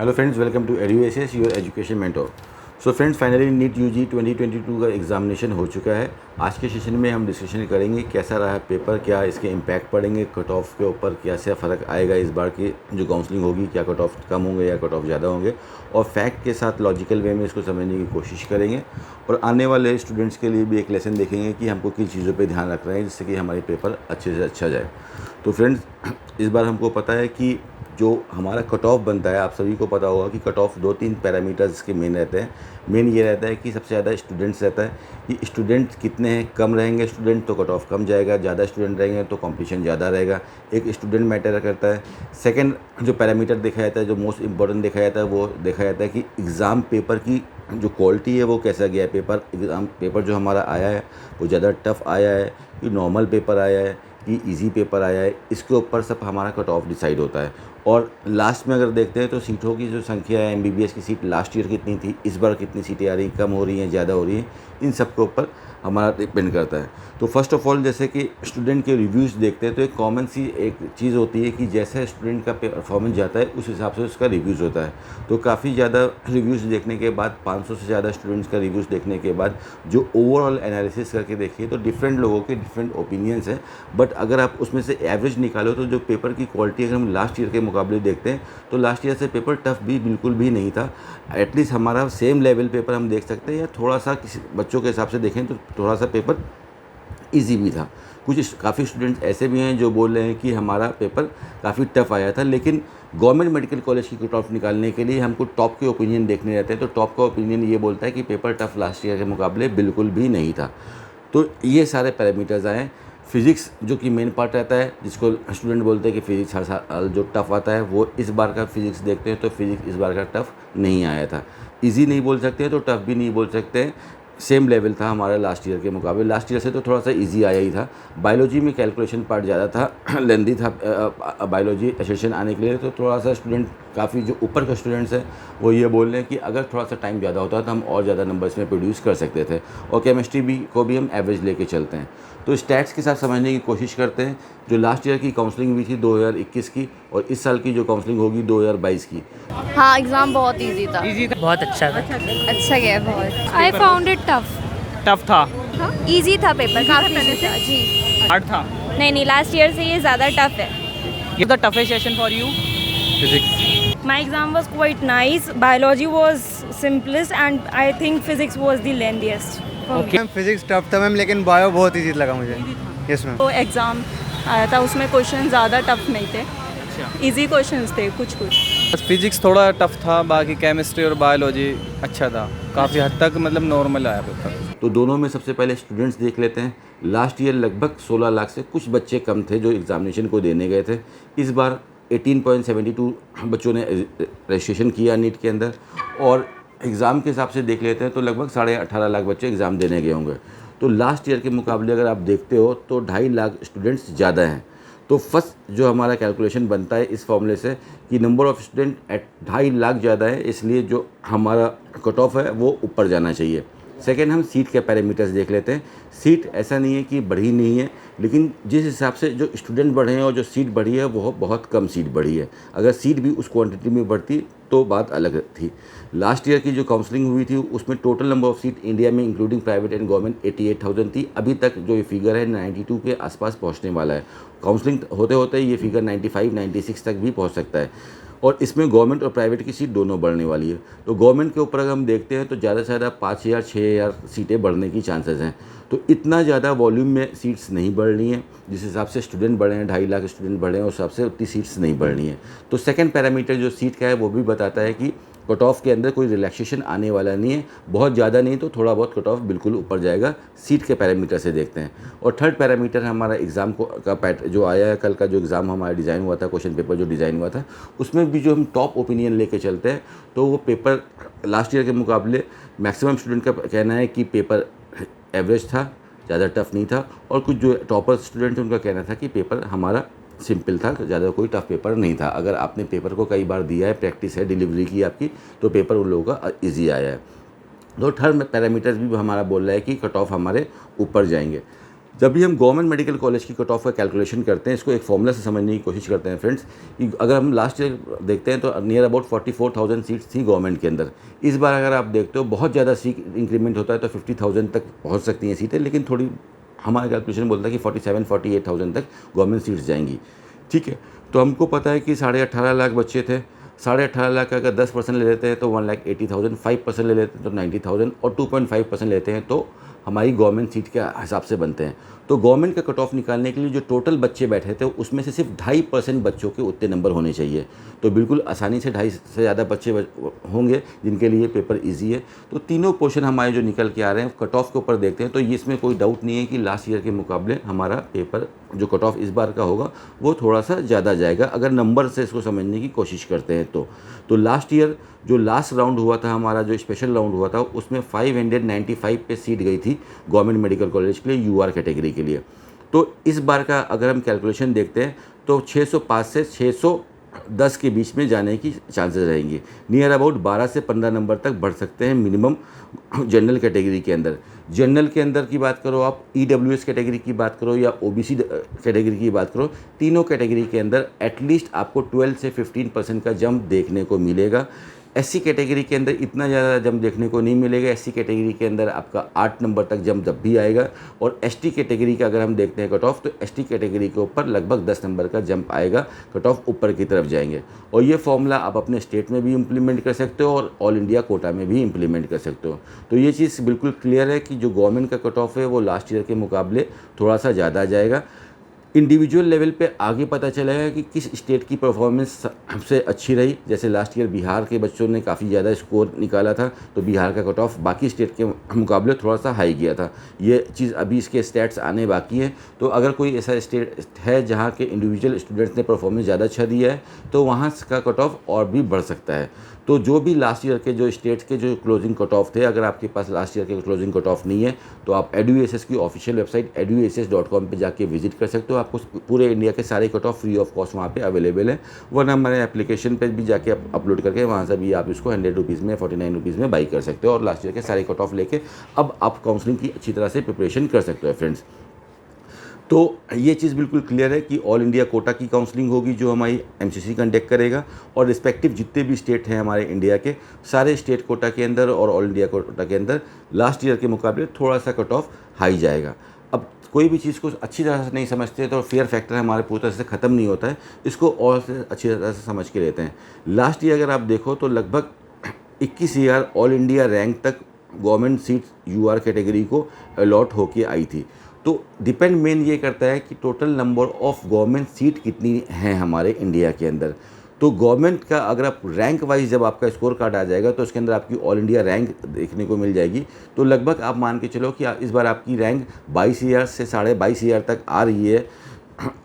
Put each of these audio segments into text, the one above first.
Hello friends, welcome to Eduacious your education mentor. So friends, finally NEET UG 2022 का examination हो चुका है। आज के सेशन में हम डिस्कशन करेंगे कैसा रहा पेपर, क्या इसके इम्पैक्ट पड़ेंगे कट ऑफ के ऊपर, कैसे फ़र्क आएगा इस बार की जो काउंसलिंग होगी, क्या कट ऑफ कम होंगे या कट ऑफ ज़्यादा होंगे, और फैक्ट के साथ लॉजिकल वे में इसको समझने की कोशिश करेंगे। और आने वाले स्टूडेंट्स के लिए भी एक लेसन देखेंगे कि हमको किन चीज़ों पर ध्यान रख रहे हैं जिससे कि हमारे पेपर अच्छे से अच्छा जाए। तो फ्रेंड्स, इस बार हमको पता है कि जो हमारा कट ऑफ बनता है, आप सभी को पता होगा कि कट ऑफ 2-3 पैरामीटर्स इसके मेन रहते हैं। मेन ये रहता है कि सबसे ज़्यादा स्टूडेंट्स रहता है कि स्टूडेंट कितने हैं। कम रहेंगे स्टूडेंट तो कट ऑफ कम जाएगा, ज़्यादा स्टूडेंट रहेंगे तो कंपटीशन ज़्यादा रहेगा। एक स्टूडेंट मैटर करता है। सेकंड जो पैरामीटर देखा जाता है, जो मोस्ट इंपॉर्टेंट देखा जाता है, वो देखा जाता है कि एग्ज़ाम पेपर की जो क्वालिटी है वो कैसा गया है। एग्ज़ाम पेपर जो हमारा आया है वो ज़्यादा टफ आया है कि नॉर्मल पेपर आया है कि ईजी पेपर आया है, इसके ऊपर सब हमारा कट ऑफ डिसाइड होता है। और लास्ट में अगर देखते हैं तो सीटों की जो संख्या है, एमबीबीएस की सीट लास्ट ईयर कितनी थी, इस बार कितनी सीटें आ रही हैं, कम हो रही हैं, ज़्यादा हो रही हैं, इन सब के ऊपर हमारा डिपेंड करता है। तो फर्स्ट ऑफ ऑल, जैसे कि स्टूडेंट के रिव्यूज़ देखते हैं तो एक कॉमन सी एक चीज़ होती है कि जैसे स्टूडेंट का परफॉर्मेंस जाता है उस हिसाब से उसका रिव्यूज़ होता है। तो काफ़ी ज़्यादा रिव्यूज़ देखने के बाद, 500 से ज़्यादा स्टूडेंट्स का रिव्यूज़ देखने के बाद जो ओवरऑल एनालिसिस करके देखिए तो डिफरेंट लोगों के डिफरेंट ओपिनियंस हैं। बट अगर आप उसमें से एवरेज निकालो तो जो पेपर की क्वालिटी अगर हम लास्ट ईयर के मुकाबले देखते हैं तो लास्ट ईयर से पेपर टफ भी बिल्कुल भी नहीं था। एटलीस्ट हमारा सेम लेवल पेपर हम देख सकते हैं, या थोड़ा सा किसी बच्चों के हिसाब से देखें तो थोड़ा सा पेपर ईजी भी था। कुछ काफ़ी स्टूडेंट्स ऐसे भी हैं जो बोल रहे हैं कि हमारा पेपर काफ़ी टफ आया था, लेकिन गवर्नमेंट मेडिकल कॉलेज की कट ऑफ निकालने के लिए हमको टॉप के ओपिनियन देखने रहते हैं। तो टॉप का ओपिनियन ये बोलता है कि पेपर टफ लास्ट ईयर के मुकाबले बिल्कुल भी नहीं था। तो ये सारे पैरामीटर्स आए। फिज़िक्स जो कि मेन पार्ट रहता है, जिसको स्टूडेंट बोलते हैं कि फ़िज़िक्स हर साल जो टफ़ आता है, वो इस बार का फ़िज़िक्स देखते हैं तो फिज़िक्स इस बार का टफ़ नहीं आया था। इजी नहीं बोल सकते तो टफ़ भी नहीं बोल सकते, सेम लेवल था हमारा लास्ट ईयर के मुकाबले। लास्ट ईयर से तो थोड़ा सा इजी आया ही था। बायोलॉजी में कैलकुलेशन पार्ट ज़्यादा था, लेंदी था बायोलॉजी सेशन आने के लिए, तो थोड़ा सा स्टूडेंट काफ़ी जो ऊपर के स्टूडेंट्स हैं वो ये बोल रहे हैं कि अगर थोड़ा सा टाइम ज़्यादा होता तो हम और ज़्यादा नंबर्स में प्रोड्यूस कर सकते थे। और केमिस्ट्री को भी हम एवरेज लेके चलते हैं। तो स्टैट्स के साथ समझने की कोशिश करते हैं। जो लास्ट ईयर की काउंसलिंग हुई थी 2021 की, और इस साल की जो काउंसलिंग होगी 2022 की। हाँ, एग्ज़ाम बहुत इजी था। बहुत अच्छा था। अच्छा गया बहुत। I found it tough. Tough था। इजी था पेपर, काफ़ी इजी था जी। हार्ड था। नहीं, लास्ट ईयर से ये ज़्यादा टफ है। ये the toughest session for you? Physics. My exam was quite nice. Biology was simplest and I think physics was the lengthiest for me. Ma'am physics tough था ma'am, लेकिन bio बहुत easy लगा मुझे। Yes ma'am. तो exam आया था, उसमें question ज़्यादा टफ नहीं थे, इजी क्वेश्चंस थे कुछ कुछ। बस फिजिक्स थोड़ा टफ था, बाकी केमिस्ट्री और बायोलॉजी अच्छा था, काफ़ी हद तक मतलब नॉर्मल आया पेपर। तो दोनों में सबसे पहले स्टूडेंट्स देख लेते हैं। लास्ट ईयर लगभग 16 लाख से कुछ बच्चे कम थे जो एग्ज़ामिनेशन को देने गए थे। इस बार 18.72 बच्चों ने रजिस्ट्रेशन किया नीट के अंदर, और एग्ज़ाम के हिसाब से देख लेते हैं तो लगभग 18.5 लाख बच्चे एग्ज़ाम देने गए होंगे। तो लास्ट ईयर के मुकाबले अगर आप देखते हो तो 2.5 लाख स्टूडेंट्स ज़्यादा हैं। तो फर्स्ट जो हमारा कैलकुलेशन बनता है इस फॉर्मूले से कि number of student at 2.5 lakh ज़्यादा है, इसलिए जो हमारा कट ऑफ है वो ऊपर जाना चाहिए। सेकेंड, हम सीट के पैरामीटर्स देख लेते हैं। सीट ऐसा नहीं है कि बढ़ी नहीं है, लेकिन जिस हिसाब से जो स्टूडेंट बढ़े हैं और जो सीट बढ़ी है वो बहुत कम सीट बढ़ी है। अगर सीट भी उस क्वांटिटी में बढ़ती तो बात अलग थी। लास्ट ईयर की जो काउंसलिंग हुई थी उसमें total number of seat India में इंक्लूडिंग प्राइवेट एंड गवर्नमेंट 88,000 थी। अभी तक जो ये फिगर है 92 के आसपास पहुंचने वाला है। काउंसलिंग होते होते ये फिगर 95-96 तक भी पहुंच सकता है। और इसमें गवर्नमेंट और प्राइवेट की सीट दोनों बढ़ने वाली है। तो गवर्नमेंट के ऊपर अगर हम देखते हैं तो ज़्यादा से ज़्यादा 5,000-6,000 सीटें बढ़ने की चांसेस हैं। तो इतना ज़्यादा वॉल्यूम में सीट्स नहीं बढ़नी है। जिस हिसाब से स्टूडेंट बढ़े हैं, 2.5 लाख स्टूडेंट बढ़े हैं, उस हिसाब से उतनी सीट्स नहीं बढ़नी है। तो सेकंड पैरामीटर जो सीट का है वो भी बताता है कि कट ऑफ के अंदर कोई रिलैक्सेशन आने वाला नहीं है। बहुत ज़्यादा नहीं तो थोड़ा बहुत कट ऑफ बिल्कुल ऊपर जाएगा, सीट के पैरामीटर से देखते हैं। और थर्ड पैरामीटर हमारा एग्ज़ाम का जो आया है, कल का जो एग्ज़ाम हमारा डिज़ाइन हुआ था, क्वेश्चन पेपर जो डिज़ाइन हुआ था, उसमें भी जो हम टॉप ओपिनियन लेके चलते हैं तो वो पेपर लास्ट ईयर के मुकाबले मैक्सिमम स्टूडेंट का कहना है कि पेपर एवरेज था, ज़्यादा टफ नहीं था। और कुछ जो टॉपर स्टूडेंट थे उनका कहना था कि पेपर हमारा सिंपल था, ज़्यादा कोई टफ पेपर नहीं था। अगर आपने पेपर को कई बार दिया है, प्रैक्टिस है, डिलीवरी की आपकी, तो पेपर उन लोगों का ईजी आया है। तो थर्ड पैरामीटर्स भी हमारा बोल रहा है कि कट ऑफ हमारे ऊपर जाएंगे। जब भी हम गवर्नमेंट मेडिकल कॉलेज की कट ऑफ का कैलकुलेशन करते हैं, इसको एक फॉर्मूला से समझने की कोशिश करते हैं फ्रेंड्स, कि अगर हम लास्ट ईयर देखते हैं तो नियर अबाउट 44,000 सीट्स थी गवर्नमेंट के अंदर। इस बार अगर आप देखते हो बहुत ज़्यादा सीट इंक्रीमेंट होता है तो 50,000 तक पहुँच सकती हैं सीटें, लेकिन थोड़ी हमारा कैलकुलेशन बोलता है कि 47-48,000 तक गवर्नमेंट सीट्स जाएंगी। ठीक है, तो हमको पता है कि 18.5 लाख बच्चे थे। 18.5 लाख का अगर 10% ले लेते हैं तो 1,80,000, 5% ले लेते हैं तो 90,000 और 2.5% लेते हैं तो हमारी गवर्नमेंट सीट के हिसाब से बनते हैं। तो गवर्नमेंट का कट ऑफ निकालने के लिए जो टोटल बच्चे बैठे थे उसमें से सिर्फ 2.5% बच्चों के उतने नंबर होने चाहिए। तो बिल्कुल आसानी से 2.5 से ज़्यादा बच्चे होंगे जिनके लिए पेपर इजी है। तो तीनों पोर्शन हमारे जो निकल के आ रहे हैं कट ऑफ के ऊपर देखते हैं तो ये इसमें कोई डाउट नहीं है कि लास्ट ईयर के मुकाबले हमारा पेपर जो कट ऑफ इस बार का होगा वो थोड़ा सा ज़्यादा जाएगा अगर नंबर से इसको समझने की कोशिश करते हैं तो लास्ट ईयर जो लास्ट राउंड हुआ था हमारा, जो स्पेशल राउंड हुआ था, उसमें 595 पे सीट गई थी गवर्नमेंट मेडिकल कॉलेज के लिए यूआर कैटेगरी के लिए। तो इस बार का अगर हम कैलकुलेशन देखते हैं तो 605 से 610 के बीच में जाने की चांसेस रहेंगी। नियर अबाउट 12 से 15 नंबर तक बढ़ सकते हैं मिनिमम जनरल कैटेगरी के अंदर। जनरल के अंदर की बात करो आप, ईडब्ल्यूएस कैटेगरी की बात करो या ओबीसी कैटेगरी की बात करो, तीनों कैटेगरी के अंदर एटलीस्ट आपको 12 से 15% का जंप देखने को मिलेगा। एससी कैटेगरी के अंदर इतना ज़्यादा जंप देखने को नहीं मिलेगा। एससी कैटेगरी के अंदर आपका 8 नंबर तक जंप जब भी आएगा। और एसटी कैटेगरी का अगर हम देखते हैं कट ऑफ, तो एसटी कैटेगरी के ऊपर लगभग 10 नंबर का जंप आएगा, कट ऑफ ऊपर की तरफ जाएंगे। और ये फॉर्मूला आप अपने स्टेट में भी इम्प्लीमेंट कर सकते हो और ऑल इंडिया कोटा में भी इम्प्लीमेंट कर सकते हो। तो ये चीज़ बिल्कुल क्लियर है कि जो गवर्नमेंट का कट ऑफ है वो लास्ट ईयर के मुकाबले थोड़ा सा ज़्यादा जाएगा। इंडिविजुअल लेवल पे आगे पता चलेगा कि किस स्टेट की परफॉर्मेंस सबसे अच्छी रही। जैसे लास्ट ईयर बिहार के बच्चों ने काफ़ी ज़्यादा स्कोर निकाला था तो बिहार का कट ऑफ बाकी स्टेट के मुकाबले थोड़ा सा हाई गया था। ये चीज़ अभी इसके स्टैट्स आने बाकी हैं। तो अगर कोई ऐसा स्टेट है जहाँ के इंडिविजुअल स्टूडेंट्स ने परफॉर्मेंस ज़्यादा अच्छा दिया है तो वहाँ का कट ऑफ और भी बढ़ सकता है। तो जो भी लास्ट ईयर के जो स्टेट्स के जो क्लोजिंग कट ऑफ थे, अगर आपके पास लास्ट ईयर के क्लोजिंग कट ऑफ नहीं है तो आप EduAccess की ऑफिशियल वेबसाइट eduaccess.com पे जाके विजिट कर सकते हो। आपको पूरे इंडिया के सारे cut off free of cost वहाँ पे अवेलेबल है। वरना हमारे एप्लीकेशन पे भी जाके अपलोड करके वहाँ से भी आप इसको 100 रुपीज़ में 49 रुपीज़ में बाई कर सकते हो और लास्ट ईयर के सारे कट ऑफ लेके अब आप काउंसलिंग की अच्छी तरह से प्रिपरेशन कर सकते हो फ्रेंड्स। तो ये चीज़ बिल्कुल क्लियर है कि ऑल इंडिया कोटा की काउंसलिंग होगी जो हमारी MCC कंडक्ट करेगा और रिस्पेक्टिव जितने भी स्टेट हैं हमारे इंडिया के, सारे स्टेट कोटा के अंदर और ऑल इंडिया कोटा के अंदर लास्ट ईयर के मुकाबले थोड़ा सा कट ऑफ हाई जाएगा। अब कोई भी चीज़ को अच्छी तरह से नहीं समझते तो फेयर फैक्टर हमारे पूरी तरह से ख़त्म नहीं होता है, इसको और से अच्छी तरह से समझ के लेते हैं। लास्ट ईयर अगर आप देखो तो लगभग 21,000 ऑल इंडिया रैंक तक गवर्नमेंट सीट यूआर कैटेगरी को अलॉट होके आई थी। तो डिपेंड मेन ये करता है कि total number of government seat कितनी हैं हमारे इंडिया के अंदर। तो गवर्नमेंट का अगर आप रैंक वाइज जब आपका स्कोर कार्ड आ जाएगा तो उसके अंदर आपकी ऑल इंडिया रैंक देखने को मिल जाएगी। तो लगभग आप मान के चलो कि इस बार आपकी रैंक 22,000 से 22,500 तक आ रही है।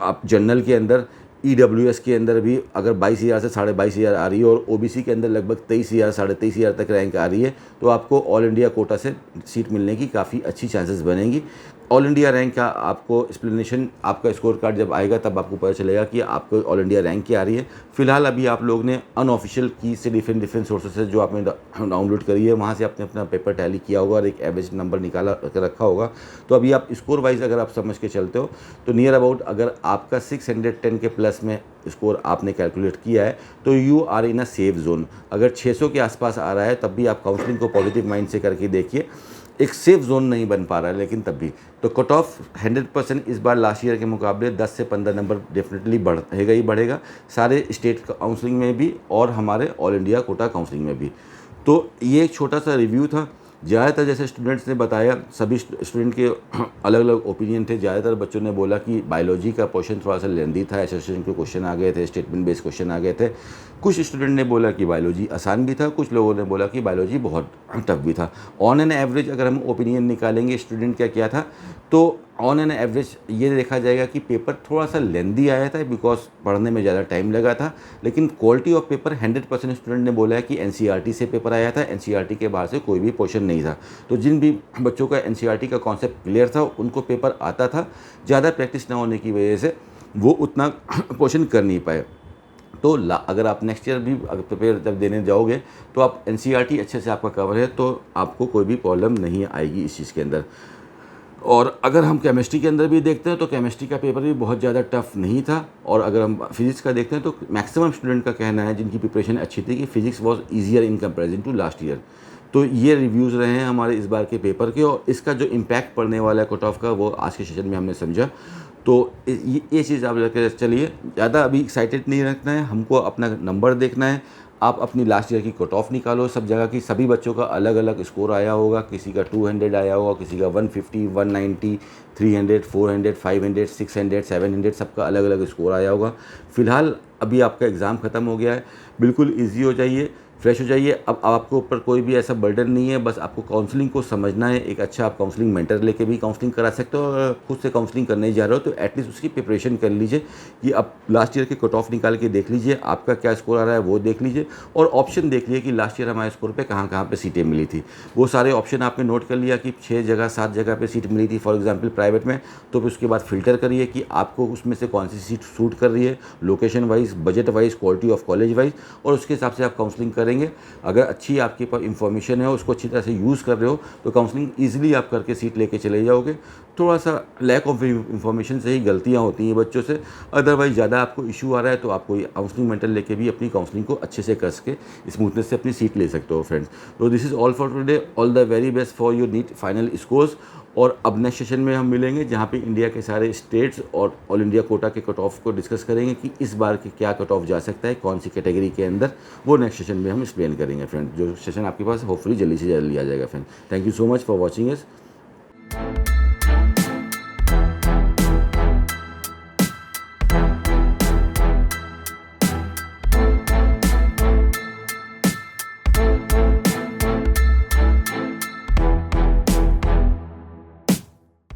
आप जनरल के अंदर, EWS के अंदर भी अगर 22,000 से 22,500 आ रही है और OBC के अंदर लगभग 23,000 23,500 तक रैंक आ रही है तो आपको ऑल इंडिया कोटा से सीट मिलने की काफ़ी अच्छी चांसेस बनेंगी। ऑल इंडिया रैंक का आपको एक्सप्लेनेशन आपका स्कोर कार्ड जब आएगा तब आपको पता चलेगा कि आपको ऑल इंडिया रैंक क्या आ रही है। फिलहाल अभी आप लोग ने अनऑफिशियल की से डिफरेंट सोर्सेस से जो आपने डाउनलोड करी है वहाँ से आपने अपना पेपर टैली किया होगा और एक एवरेज नंबर निकाला रखा होगा। तो अभी आप स्कोर वाइज अगर आप समझ के चलते हो तो नियर अबाउट अगर आपका 610 के प्लस में स्कोर आपने कैलकुलेट किया है तो you are in a safe zone. अगर 600 के आसपास आ रहा है तब भी आप काउंसलिंग को पॉजिटिव माइंड से करके देखिए। एक सेफ जोन नहीं बन पा रहा है लेकिन तब भी तो कट ऑफ 100% इस बार लास्ट ईयर के मुकाबले 10 से 15 नंबर डेफिनेटली बढ़ेगा ही बढ़ेगा, सारे स्टेट काउंसलिंग में भी और हमारे ऑल इंडिया कोटा काउंसलिंग में भी। तो ये एक छोटा सा रिव्यू था। ज़्यादातर जैसे स्टूडेंट्स ने बताया, सभी स्टूडेंट के अलग अलग ओपिनियन थे। ज़्यादातर बच्चों ने बोला कि बायोलॉजी का पोर्शन थोड़ा सा लेंदी था, एसोसिएशन के क्वेश्चन आ गए थे, स्टेटमेंट बेस्ड क्वेश्चन आ गए थे। कुछ स्टूडेंट ने बोला कि बायोलॉजी आसान भी था, कुछ लोगों ने बोला कि बायोलॉजी बहुत टफ भी था। ऑन एन एवरेज अगर हम ओपिनियन निकालेंगे स्टूडेंट क्या किया था तो ऑन एन एवरेज ये देखा जाएगा कि पेपर थोड़ा सा लेंदी आया था बिकॉज पढ़ने में ज़्यादा टाइम लगा था। लेकिन क्वालिटी ऑफ पेपर 100% स्टूडेंट ने बोला है कि NCERT से पेपर आया था, NCERT के बाहर से कोई भी पोर्शन नहीं था। तो जिन भी बच्चों का NCERT का कॉन्सेप्ट क्लियर था उनको पेपर आता था, ज़्यादा प्रैक्टिस ना होने की वजह से वो उतना पोर्शन कर नहीं पाए। तो अगर आप नेक्स्ट ईयर भी अगर पेपर जब देने जाओगे तो आप NCERT अच्छे से आपका कवर है तो आपको कोई भी प्रॉब्लम नहीं आएगी इस चीज़ के अंदर। और अगर हम केमिस्ट्री के अंदर भी देखते हैं तो केमिस्ट्री का पेपर भी बहुत ज़्यादा टफ नहीं था, और अगर हम फिजिक्स का देखते हैं तो मैक्सिमम स्टूडेंट का कहना है जिनकी प्रिपरेशन अच्छी थी कि physics was easier in comparison to last year. तो ये रिव्यूज़ रहे हैं हमारे इस बार के पेपर के, और इसका जो इम्पैक्ट पड़ने वाला है कट ऑफ का वो आज के सेशन में हमने समझा। तो ये चीज़ आप लेकर चलिए, ज़्यादा अभी एक्साइटेड नहीं रखना है, हमको अपना नंबर देखना है। आप अपनी लास्ट ईयर की कट ऑफ निकालो, सब जगह की सभी बच्चों का अलग अलग स्कोर आया होगा, किसी का 200 आया होगा, किसी का 150, 190, 300, 400, 500, 600, 700, सबका अलग अलग स्कोर आया होगा। फ़िलहाल अभी आपका एग्ज़ाम ख़त्म हो गया है, बिल्कुल ईजी हो जाइए, फ्रेश हो जाइए। अब आपके ऊपर कोई भी ऐसा बर्डन नहीं है, बस आपको काउंसलिंग को समझना है। एक अच्छा आप काउंसलिंग मेंटर लेके भी काउंसलिंग करा सकते हो, और खुद से काउंसलिंग करने जा रहे हो तो एटलीस्ट उसकी प्रिपरेशन कर लीजिए कि आप लास्ट ईयर के कट ऑफ निकाल के देख लीजिए, आपका क्या स्कोर आ रहा है वो देख लीजिए, और ऑप्शन देख लीजिए कि लास्ट ईयर हमारे स्कोर पे कहाँ कहाँ पे सीटें मिली थी। वो सारे ऑप्शन आपने नोट कर लिया कि 6 जगह 7 जगह पे सीट मिली थी फॉर एग्जांपल प्राइवेट में, तो फिर उसके बाद फ़िल्टर करिए कि आपको उसमें से कौन सी सीट सूट कर रही है, location wise, budget wise, quality of college wise, और उसके हिसाब से आप काउंसलिंग करेंगे। अगर अच्छी आपके पास इंफॉर्मेशन है, उसको अच्छी तरह से यूज़ कर रहे हो तो काउंसलिंग ईजिली आप करके सीट लेके चले जाओगे। थोड़ा सा लैक ऑफ इंफॉर्मेशन से ही गलतियाँ होती हैं बच्चों से, अदरवाइज ज़्यादा आपको इशू आ रहा है तो आपको काउंसलिंग मेंटर लेके भी अपनी काउंसलिंग को अच्छे से कर सके स्मूथनेस से अपनी सीट ले सकते हो फ्रेंड्स। तो this is all for today, all the very best for your NEET final scores. और अब नेक्स्ट सेशन में हम मिलेंगे जहाँ पे इंडिया के सारे स्टेट्स और ऑल इंडिया कोटा के कट ऑफ को डिस्कस करेंगे कि इस बार के क्या कट ऑफ जा सकता है, कौन सी कैटेगरी के अंदर, वो नेक्स्ट सेशन में हम एक्सप्लेन करेंगे फ्रेंड। जो सेशन आपके पास होपफुली जल्दी से जल्दी आ जाएगा friend. Thank you so much for watching us.